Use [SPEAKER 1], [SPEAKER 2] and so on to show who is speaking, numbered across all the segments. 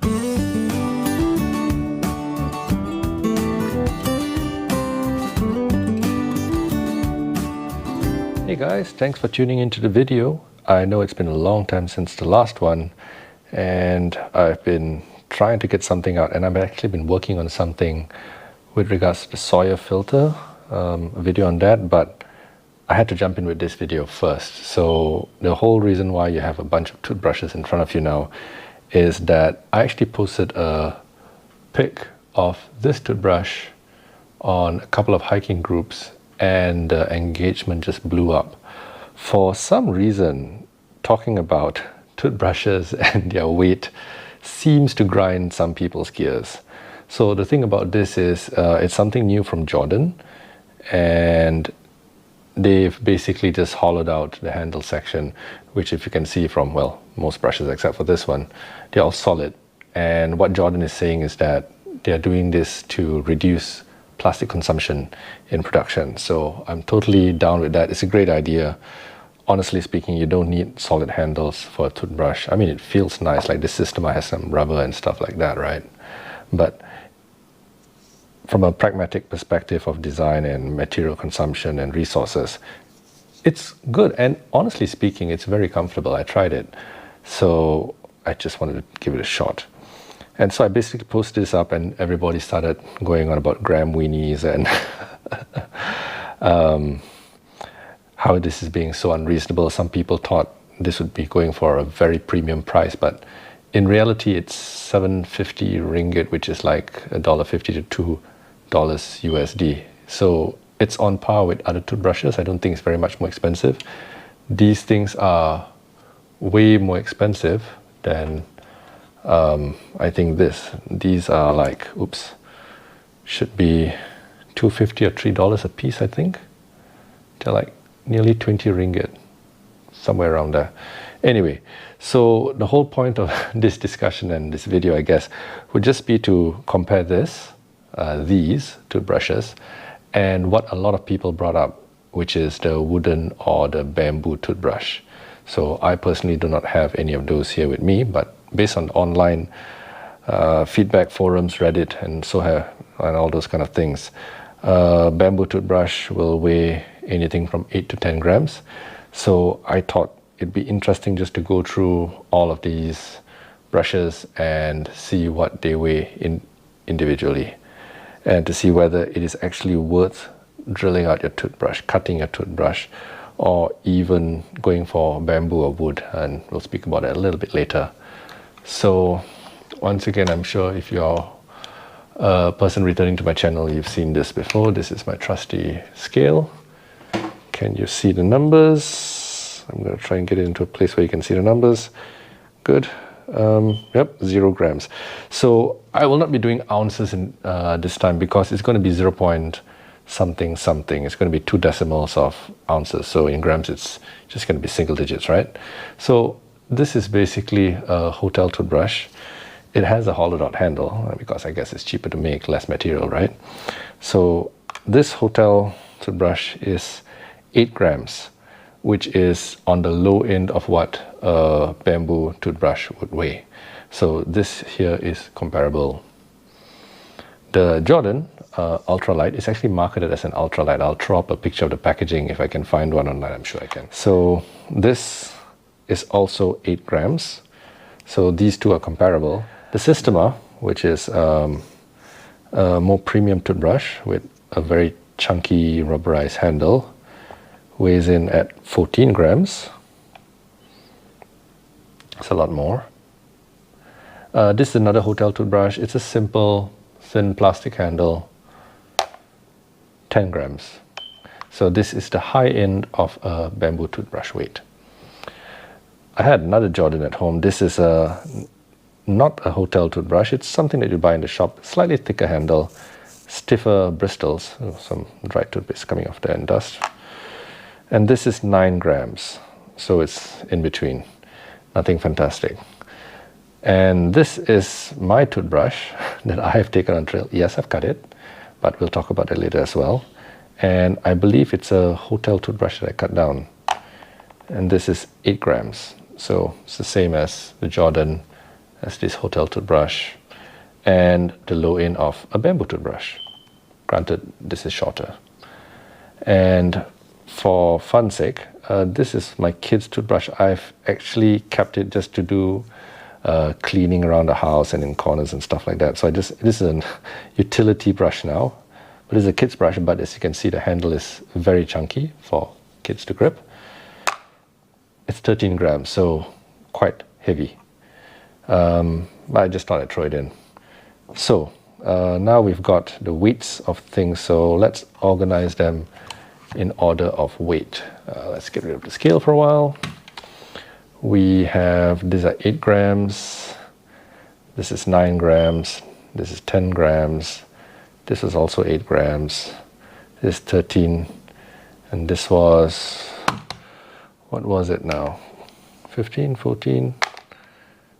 [SPEAKER 1] Hey guys, thanks for tuning into the video. I know it's been a long time since the last one, and I've been trying to get something out, and I've actually been working on something with regards to the Sawyer filter, a video on that, but I had to jump in with this video first. So the whole reason why you have a bunch of toothbrushes in front of you now is that I actually posted a pic of this toothbrush on a couple of hiking groups, and the engagement just blew up. For some reason, talking about toothbrushes and their weight seems to grind some people's gears. So the thing about this is it's something new from Jordan, and they've basically just hollowed out the handle section, which, if you can see from, well, most brushes except for this one, they're all solid. And what Jordan is saying is that they're doing this to reduce plastic consumption in production. So I'm totally down with that. It's a great idea. Honestly speaking, you don't need solid handles for a toothbrush. I mean, it feels nice, like this system has some rubber and stuff like that, right? But from a pragmatic perspective of design and material consumption and resources, it's good. And honestly speaking, it's very comfortable. I tried it, so I just wanted to give it a shot. And so I basically posted this up, and everybody started going on about gram weenies and how this is being so unreasonable. Some people thought this would be going for a very premium price, but in reality it's 750 ringgit, which is like $1.50 to $2 USD. So it's on par with other toothbrushes. I don't think it's very much more expensive. These things are way more expensive than I think these are like, oops, should be $2.50 or $3 a piece, I think. They're like nearly 20 ringgit, somewhere around there. Anyway, so the whole point of this discussion and this video, I guess, would just be to compare these toothbrushes and what a lot of people brought up, which is the wooden or the bamboo toothbrush. So I personally do not have any of those here with me, but based on online feedback forums, Reddit, and and all those kind of things, bamboo toothbrush will weigh anything from 8 to 10 grams. So I thought it'd be interesting just to go through all of these brushes and see what they weigh individually, and to see whether it is actually worth drilling out your toothbrush, cutting your toothbrush, or even going for bamboo or wood, and we'll speak about it a little bit later. So once again, I'm sure if you're a person returning to my channel, you've seen this before. This is my trusty scale. Can you see the numbers? I'm going to try and get it into a place where you can see the numbers. Good. Yep, 0 grams. So I will not be doing ounces in this time, because it's going to be 0 point something something. It's going to be 2 decimals of ounces. So in grams, it's just going to be single digits, right? So this is basically a hotel toothbrush. It has a hollowed out handle because I guess it's cheaper to make, less material, right? So this hotel toothbrush is 8 grams, which is on the low end of what a bamboo toothbrush would weigh. So this here is comparable. The Jordan Ultralight is actually marketed as an Ultralight. I'll throw up a picture of the packaging if I can find one online. I'm sure I can. So this is also 8 grams. So these two are comparable. The Systema, which is a more premium toothbrush with a very chunky rubberized handle, weighs in at 14 grams. It's a lot more. This is another hotel toothbrush. It's a simple, thin plastic handle, 10 grams. So this is the high end of a bamboo toothbrush weight. I had another Jordan at home. This is not a hotel toothbrush. It's something that you buy in the shop. Slightly thicker handle, stiffer bristles. Oh, some dried toothpaste coming off there and dust. And this is 9 grams. So it's in between. Nothing fantastic. And this is my toothbrush that I have taken on trail. Yes, I've cut it, but we'll talk about it later as well. And I believe it's a hotel toothbrush that I cut down. And this is 8 grams. So it's the same as the Jordan That's this hotel toothbrush, and the low end of a bamboo toothbrush. Granted, this is shorter. And for fun's sake, this is my kid's toothbrush. I've actually kept it just to do cleaning around the house and in corners and stuff like that. So this is a utility brush now, but it's a kid's brush. But as you can see, the handle is very chunky for kids to grip. It's 13 grams, so quite heavy. I just thought I'd throw it in. So now we've got the weights of things, so let's organize them in order of weight. Let's get rid of the scale for a while. We have, these are 8 grams, this is 9 grams, this is 10 grams, this is also 8 grams, this is 13, and this was, what was it now? 15, 14,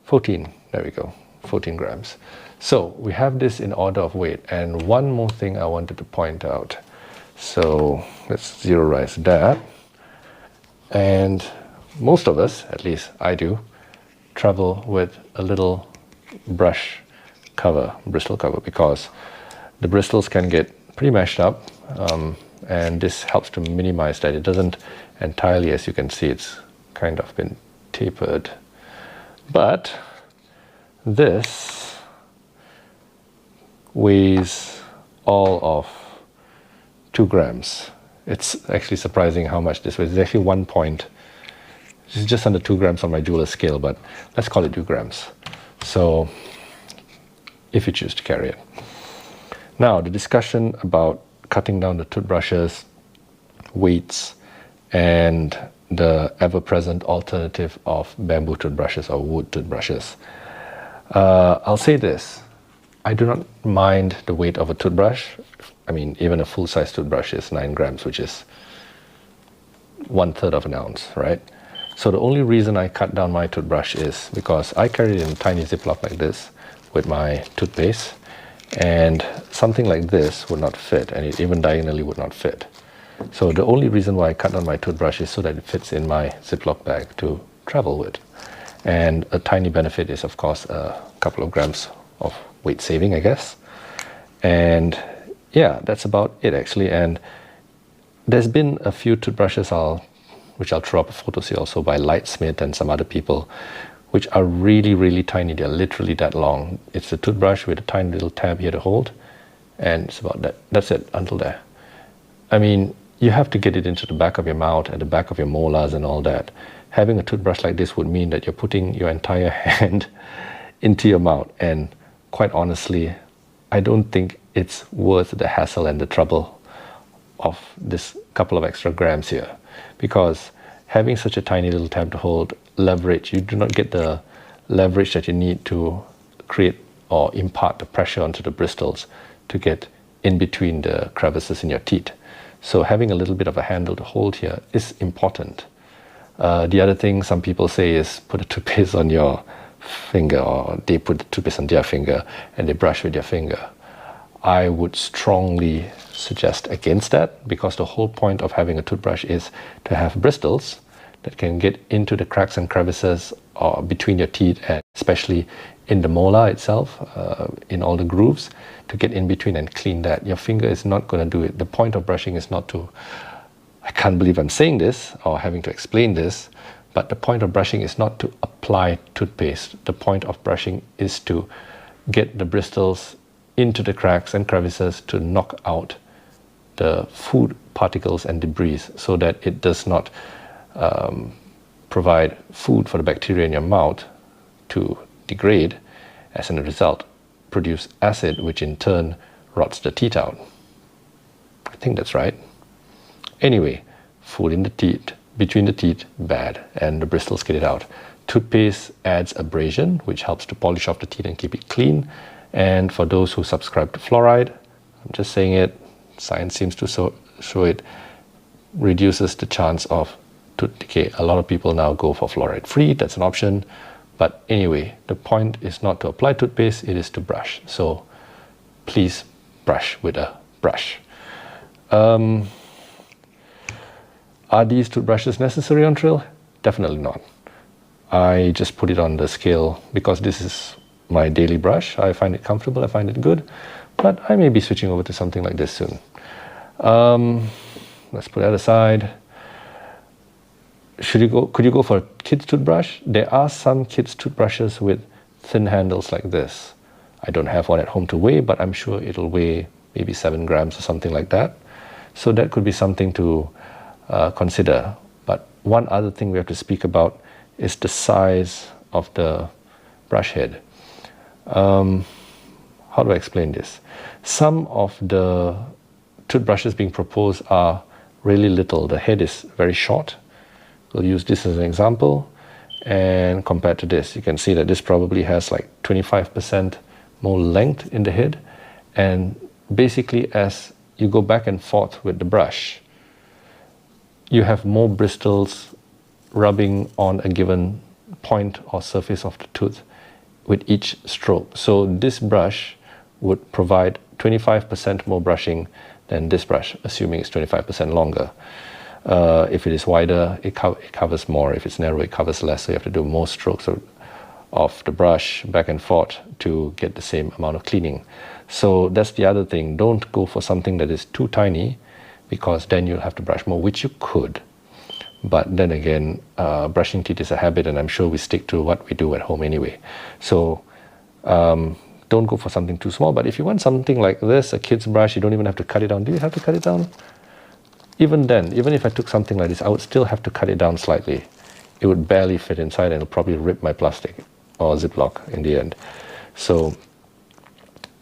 [SPEAKER 1] 14, there we go, 14 grams. So we have this in order of weight, and one more thing I wanted to point out. So let's zeroize that. And most of us, at least I do, travel with a little brush cover, bristle cover, because the bristles can get pretty mashed up, and this helps to minimize that. It doesn't entirely, as you can see, it's kind of been tapered. But this weighs all of 2 grams. It's actually surprising how much this weighs. It's actually 1 point. It's just under 2 grams on my jeweler's scale, but let's call it 2 grams. So if you choose to carry it. Now, the discussion about cutting down the toothbrushes, weights, and the ever-present alternative of bamboo toothbrushes or wood toothbrushes. I'll say this. I do not mind the weight of a toothbrush. I mean, even a full-size toothbrush is 9 grams, which is 1/3 of an ounce, right? So the only reason I cut down my toothbrush is because I carry it in a tiny Ziploc like this with my toothpaste, and something like this would not fit, and it even diagonally would not fit. So the only reason why I cut down my toothbrush is so that it fits in my Ziploc bag to travel with. And a tiny benefit is, of course, a couple of grams of weight saving, I guess. And yeah, that's about it actually. And there's been a few toothbrushes which I'll throw up a photo here also by Lightsmith and some other people, which are really, really tiny. They're literally that long. It's a toothbrush with a tiny little tab here to hold, and it's about that. That's it, until there. I mean, you have to get it into the back of your mouth and the back of your molars and all that. Having a toothbrush like this would mean that you're putting your entire hand into your mouth, and quite honestly, I don't think it's worth the hassle and the trouble of this couple of extra grams here, because having such a tiny little tab to hold, leverage, you do not get the leverage that you need to create or impart the pressure onto the bristles to get in between the crevices in your teeth. So having a little bit of a handle to hold here is important. The other thing some people say is put a toothpaste on your finger, or they put the toothpaste on their finger and they brush with their finger. I would strongly suggest against that, because the whole point of having a toothbrush is to have bristles that can get into the cracks and crevices or between your teeth, and especially in the molar itself, in all the grooves, to get in between and clean that. Your finger is not going to do it. The point of brushing is not to, I can't believe I'm saying this or having to explain this, but the point of brushing is not to apply toothpaste. The point of brushing is to get the bristles into the cracks and crevices to knock out the food particles and debris, so that it does not provide food for the bacteria in your mouth to degrade, as a result produce acid, which in turn rots the teeth out. I think that's right. Anyway, food in the teeth, between the teeth, bad, and the bristles get it out. Toothpaste adds abrasion, which helps to polish off the teeth and keep it clean. And for those who subscribe to fluoride, I'm just saying it, science seems to show it reduces the chance of tooth decay. A lot of people now go for fluoride free, that's an option. But anyway, the point is not to apply toothpaste, it is to brush. So please brush with a brush. Are these toothbrushes necessary on trail? Definitely not. I just put it on the scale because this is my daily brush. I find it comfortable, I find it good, but I may be switching over to something like this soon. Let's put that aside. Could you go for a kid's toothbrush? There are some kids' toothbrushes with thin handles like this. I don't have one at home to weigh, but I'm sure it'll weigh maybe 7 grams or something like that. So that could be something to consider. But one other thing we have to speak about is the size of the brush head. How do I explain this? Some of the toothbrushes being proposed are really little. The head is very short. We'll use this as an example, and compared to this, you can see that this probably has like 25% more length in the head, and basically as you go back and forth with the brush, you have more bristles rubbing on a given point or surface of the tooth with each stroke. So this brush would provide 25% more brushing than this brush, assuming it's 25% longer. If it is wider, it covers more. If it's narrow, it covers less. So you have to do more strokes of the brush back and forth to get the same amount of cleaning. So that's the other thing. Don't go for something that is too tiny, because then you'll have to brush more, which you could. But then again, brushing teeth is a habit, and I'm sure we stick to what we do at home anyway. So don't go for something too small. But if you want something like this, a kid's brush, you don't even have to cut it down. Do you have to cut it down? Even then, even if I took something like this, I would still have to cut it down slightly. It would barely fit inside, and it'll probably rip my plastic or Ziploc in the end. So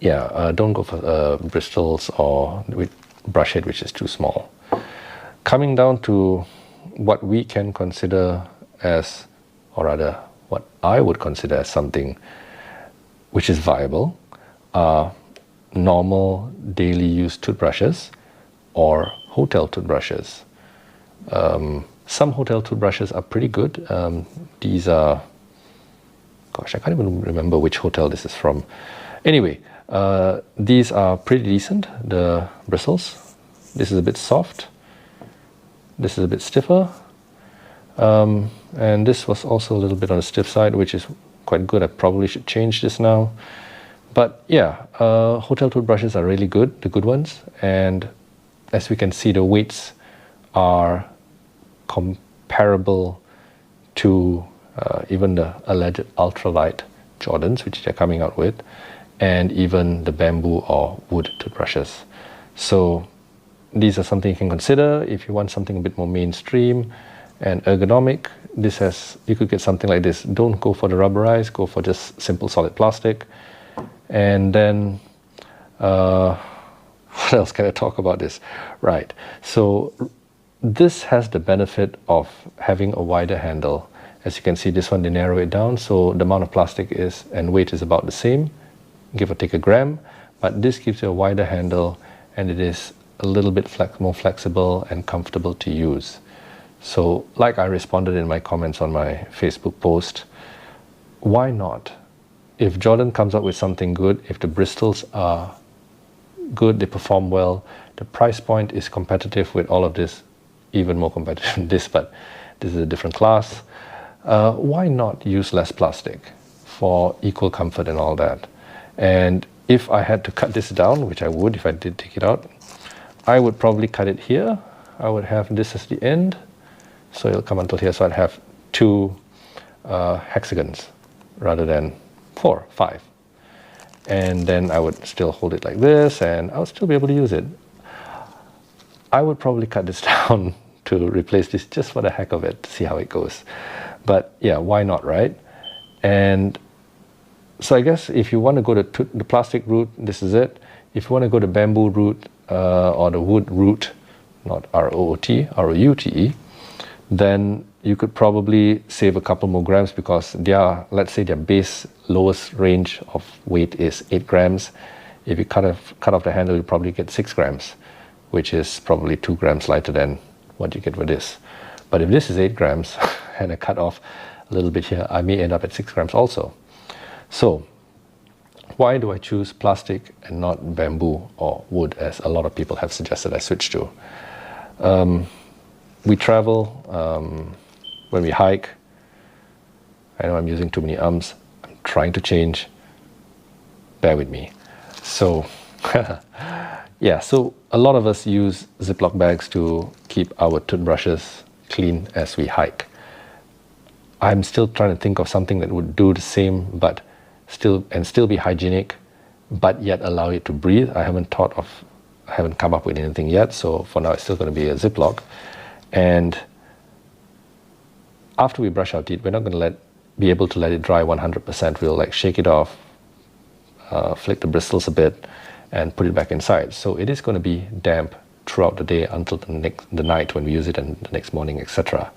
[SPEAKER 1] yeah, don't go for bristles or with brush head which is too small. Coming down to what we can consider as, or rather what I would consider as something which is viable, are normal daily use toothbrushes or hotel toothbrushes. Some hotel toothbrushes are pretty good. These are, gosh, I can't even remember which hotel this is from. Anyway, these are pretty decent, the bristles. This is a bit soft. This is a bit stiffer. And this was also a little bit on the stiff side, which is quite good. I probably should change this now. But yeah, hotel toothbrushes are really good, the good ones. And as we can see, the weights are comparable to even the alleged Ultralight Jordans, which they're coming out with, and even the bamboo or wood toothbrushes. So these are something you can consider if you want something a bit more mainstream and ergonomic. You could get something like this. Don't go for the rubberized, go for just simple solid plastic. And then what else can I talk about this? Right, so this has the benefit of having a wider handle. As you can see, this one, they narrow it down, so the amount of plastic is and weight is about the same, give or take a gram, but this gives you a wider handle, and it is a little bit more flexible and comfortable to use. So like I responded in my comments on my Facebook post, why not? If Jordan comes up with something good, if the bristles are good, they perform well, the price point is competitive with all of this, even more competitive than this, but this is a different class. Why not use less plastic for equal comfort and all that? And if I had to cut this down, which I would if I did take it out, I would probably cut it here. I would have this as the end, so it'll come until here, so I'd have 2 hexagons rather than 4, 5. And then I would still hold it like this, and I'll still be able to use it. I would probably cut this down to replace this just for the heck of it, to see how it goes. But yeah, why not, right? And so I guess if you want to go the plastic route, this is it. If you want to go the bamboo route or the wood route, not R-O-O-T, R-O-U-T-E, then you could probably save a couple more grams, because let's say their base lowest range of weight is 8 grams. If you cut off the handle, you probably get 6 grams, which is probably 2 grams lighter than what you get with this. But if this is 8 grams and I cut off a little bit here, I may end up at 6 grams also. So why do I choose plastic and not bamboo or wood, as a lot of people have suggested I switch to? We travel, when we hike, I know I'm using too many ums. I'm trying to change. Bear with me. So, yeah, so a lot of us use Ziploc bags to keep our toothbrushes clean as we hike. I'm still trying to think of something that would do the same, but still be hygienic, but yet allow it to breathe. I haven't come up with anything yet. So for now, it's still going to be a Ziploc. And after we brush our teeth, we're not going to be able to let it dry 100%. We'll like shake it off, flick the bristles a bit, and put it back inside. So it is going to be damp throughout the day until the night when we use it, and the next morning, etc.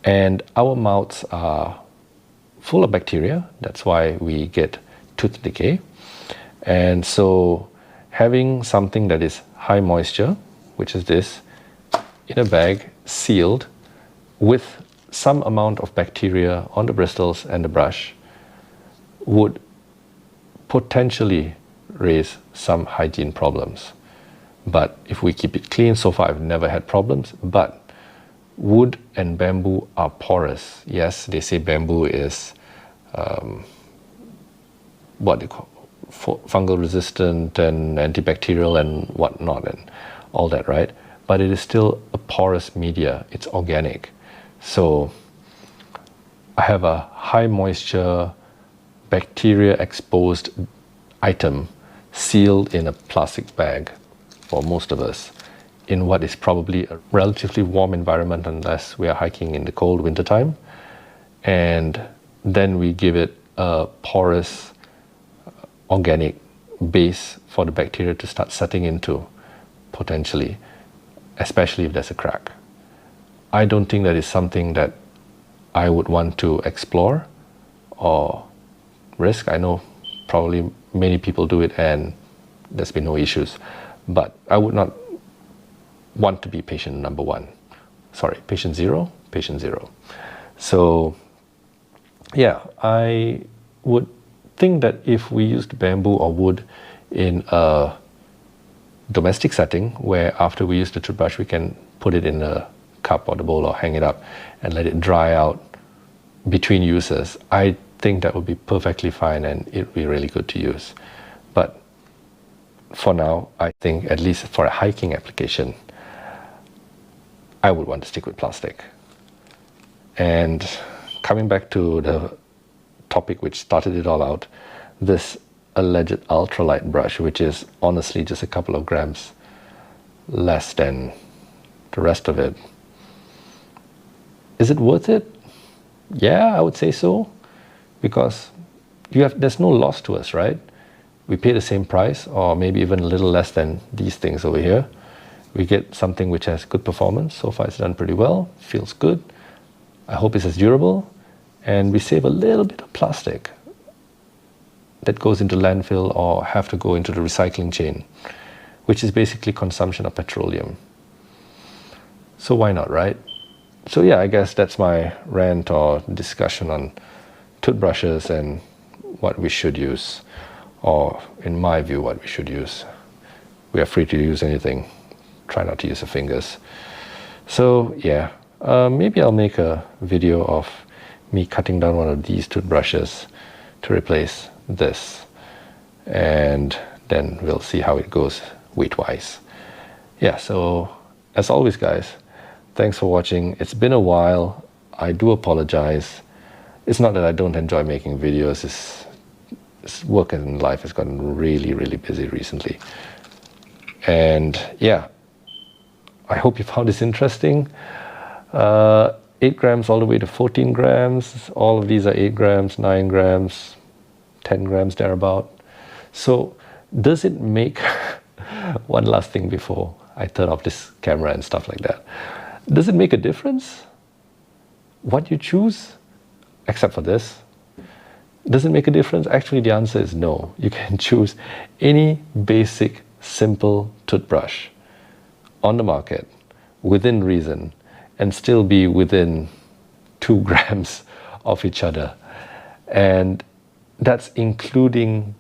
[SPEAKER 1] And our mouths are full of bacteria. That's why we get tooth decay. And so having something that is high moisture, which is this, in a bag, sealed, with some amount of bacteria on the bristles and the brush, would potentially raise some hygiene problems. But if we keep it clean, so far I've never had problems. But wood and bamboo are porous. Yes, they say bamboo is what they call fungal resistant and antibacterial and whatnot and all that, right? But it is still a porous media. It's organic. So I have a high moisture, bacteria exposed item sealed in a plastic bag for most of us in what is probably a relatively warm environment, unless we are hiking in the cold winter time. And then we give it a porous organic base for the bacteria to start setting into, potentially, especially if there's a crack. I don't think that is something that I would want to explore or risk. I know probably many people do it and there's been no issues, but I would not want to be patient number one. Sorry, patient zero. So yeah, I would think that if we used bamboo or wood in a domestic setting, where after we use the toothbrush we can put it in a cup or the bowl or hang it up and let it dry out between uses, I think that would be perfectly fine and it would be really good to use. But for now, I think at least for a hiking application, I would want to stick with plastic. And coming back to the topic which started it all out, this alleged ultralight brush, which is honestly just a couple of grams less than the rest of it. Is it worth it? Yeah, I would say so, because there's no loss to us, right? We pay the same price or maybe even a little less than these things over here. We get something which has good performance. So far it's done pretty well, feels good. I hope it's as durable, and we save a little bit of plastic that goes into landfill or have to go into the recycling chain, which is basically consumption of petroleum. So why not, right? So yeah, I guess that's my rant or discussion on toothbrushes and what we should use, or in my view, what we should use. We are free to use anything. Try not to use the fingers. So yeah, maybe I'll make a video of me cutting down one of these toothbrushes to replace this, and then we'll see how it goes weight-wise. Yeah, so as always, guys, thanks for watching. It's been a while. I do apologize. It's not that I don't enjoy making videos. It's work and life has gotten really, really busy recently. And yeah, I hope you found this interesting. 8 grams all the way to 14 grams. All of these are 8 grams, 9 grams, 10 grams thereabout. So does it make, one last thing before I turn off this camera and stuff like that. Does it make a difference what you choose, except for this? Does it make a difference? Actually, the answer is no. You can choose any basic, simple toothbrush on the market within reason and still be within 2 grams of each other. And that's including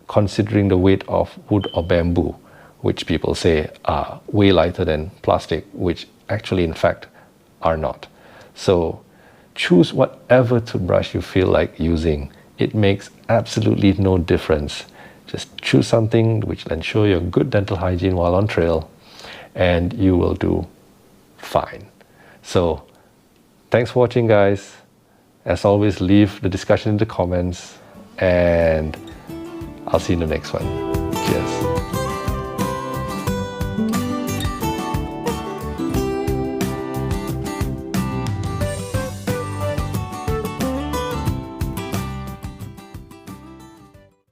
[SPEAKER 1] considering the weight of wood or bamboo, which people say are way lighter than plastic, which actually in fact are not. So choose whatever toothbrush you feel like using. It makes absolutely no difference. Just choose something which will ensure your good dental hygiene while on trail, and you will do fine. So thanks for watching, guys. As always, leave the discussion in the comments, and I'll see you in the next one. Cheers.